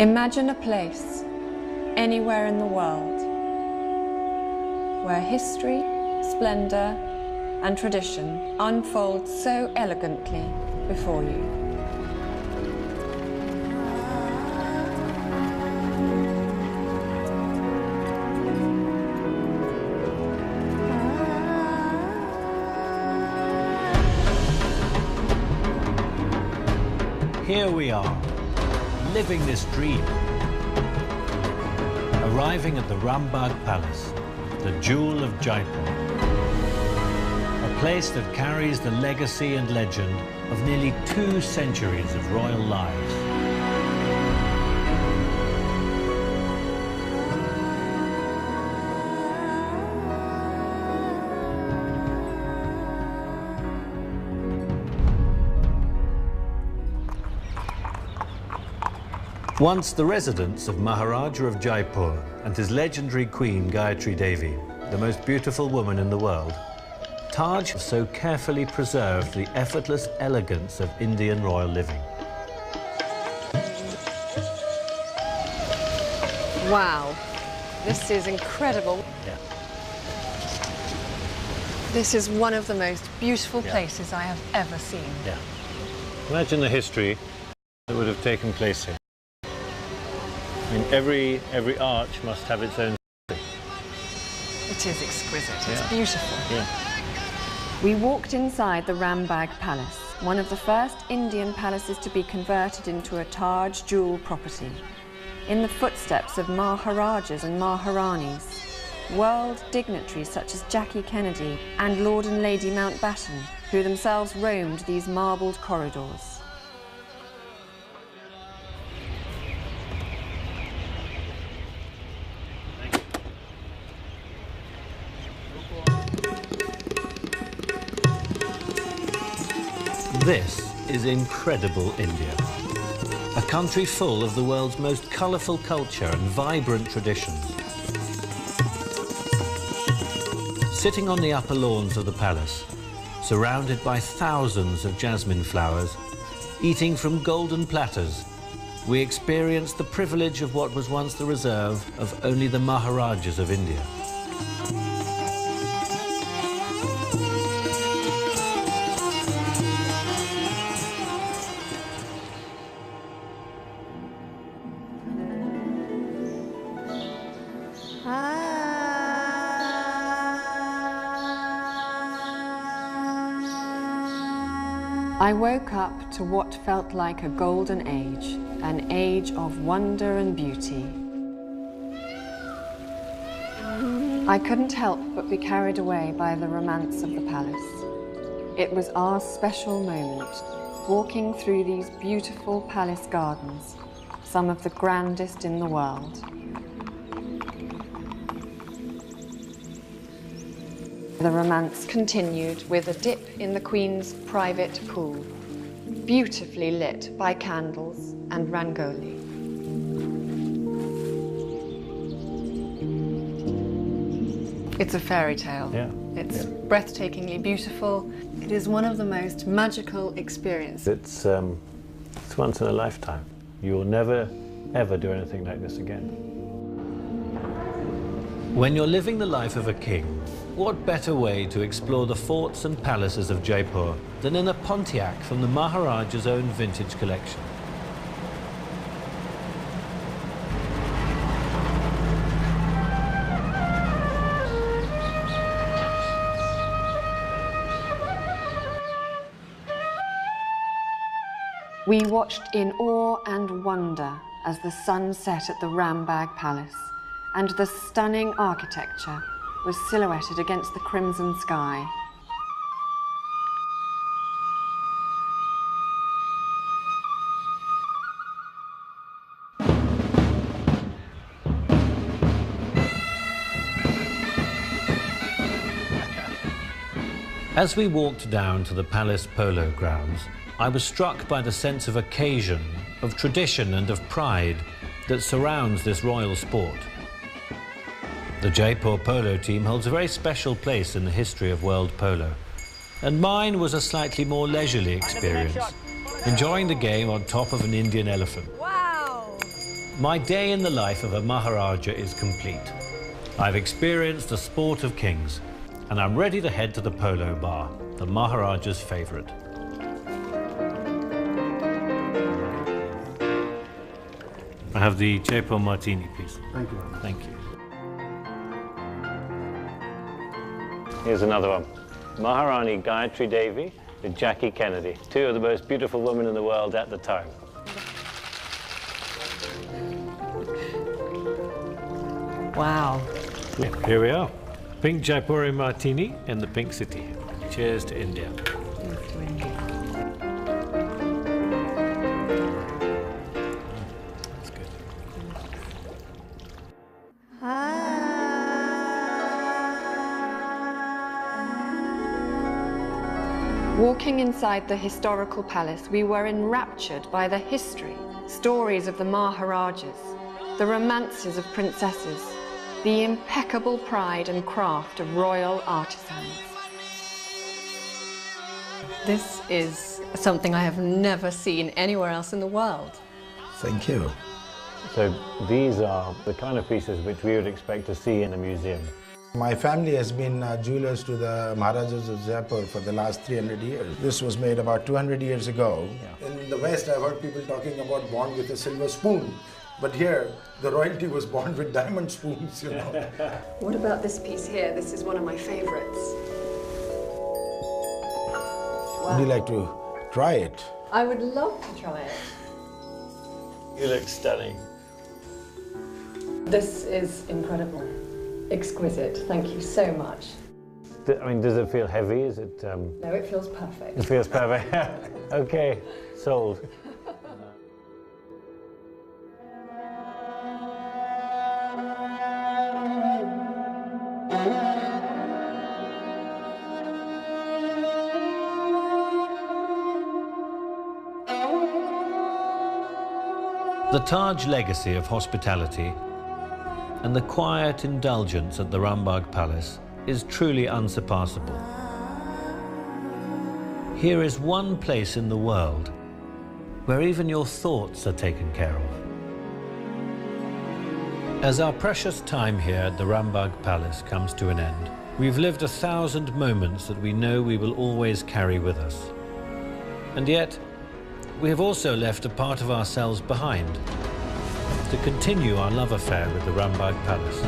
Imagine a place, anywhere in the world, where history, splendor, and tradition unfold so elegantly before you. Here we are, living this dream. Arriving at the Rambagh Palace, the jewel of Jaipur. A place that carries the legacy and legend of nearly 2 centuries of royal lives. Once the residence of Maharaja of Jaipur and his legendary queen Gayatri Devi, the most beautiful woman in the world, Taj so carefully preserved the effortless elegance of Indian royal living. Wow, this is incredible. Yeah. This is one of the most beautiful places I have ever seen. Yeah. Imagine the history that would have taken place here. I mean, every arch must have its own story. It is exquisite, it's beautiful. Yeah. We walked inside the Rambagh Palace, one of the first Indian palaces to be converted into a Taj jewel property, in the footsteps of Maharajas and Maharanis, world dignitaries such as Jackie Kennedy and Lord and Lady Mountbatten, who themselves roamed these marbled corridors. This is incredible India, a country full of the world's most colourful culture and vibrant traditions. Sitting on the upper lawns of the palace, surrounded by thousands of jasmine flowers, eating from golden platters, we experienced the privilege of what was once the reserve of only the Maharajas of India. I woke up to what felt like a golden age, an age of wonder and beauty. I couldn't help but be carried away by the romance of the palace. It was our special moment, walking through these beautiful palace gardens, some of the grandest in the world. The romance continued with a dip in the Queen's private pool, beautifully lit by candles and rangoli. It's a fairy tale. Yeah. It's breathtakingly beautiful. It is one of the most magical experiences. It's once in a lifetime. You will never, ever do anything like this again. When you're living the life of a king, what better way to explore the forts and palaces of Jaipur than in a Pontiac from the Maharaja's own vintage collection? We watched in awe and wonder as the sun set at the Rambagh Palace, and the stunning architecture was silhouetted against the crimson sky. As we walked down to the palace polo grounds, I was struck by the sense of occasion, of tradition and of pride that surrounds this royal sport. The Jaipur polo team holds a very special place in the history of world polo. And mine was a slightly more leisurely experience, enjoying the game on top of an Indian elephant. Wow! My day in the life of a Maharaja is complete. I've experienced the sport of kings, and I'm ready to head to the polo bar, the Maharaja's favorite. I have the Jaipur martini, please. Thank you. Thank you. Here's another one. Maharani Gayatri Devi with Jackie Kennedy, two of the most beautiful women in the world at the time. Wow. Here we are. Pink Jaipuri martini in the pink city. Cheers to India. That's good. Walking inside the historical palace, we were enraptured by the history, stories of the Maharajas, the romances of princesses, the impeccable pride and craft of royal artisans. This is something I have never seen anywhere else in the world. Thank you. So these are the kind of pieces which we would expect to see in a museum. My family has been jewelers to the Maharajas of Jaipur for the last 300 years. This was made about 200 years ago. Yeah. In the West, I've heard people talking about born with a silver spoon. But here, the royalty was born with diamond spoons, you know. What about this piece here? This is one of my favorites. Wow. Would you like to try it? I would love to try it. You look stunning. This is incredible. Exquisite. Thank you so much. I mean, does it feel heavy? Is it? No, it feels perfect. It feels perfect. Okay, sold. The Taj legacy of hospitality and the quiet indulgence at the Rambagh Palace is truly unsurpassable. Here is one place in the world where even your thoughts are taken care of. As our precious time here at the Rambagh Palace comes to an end, we've lived 1,000 moments that we know we will always carry with us. And yet, we have also left a part of ourselves behind to continue our love affair with the Rambagh Palace.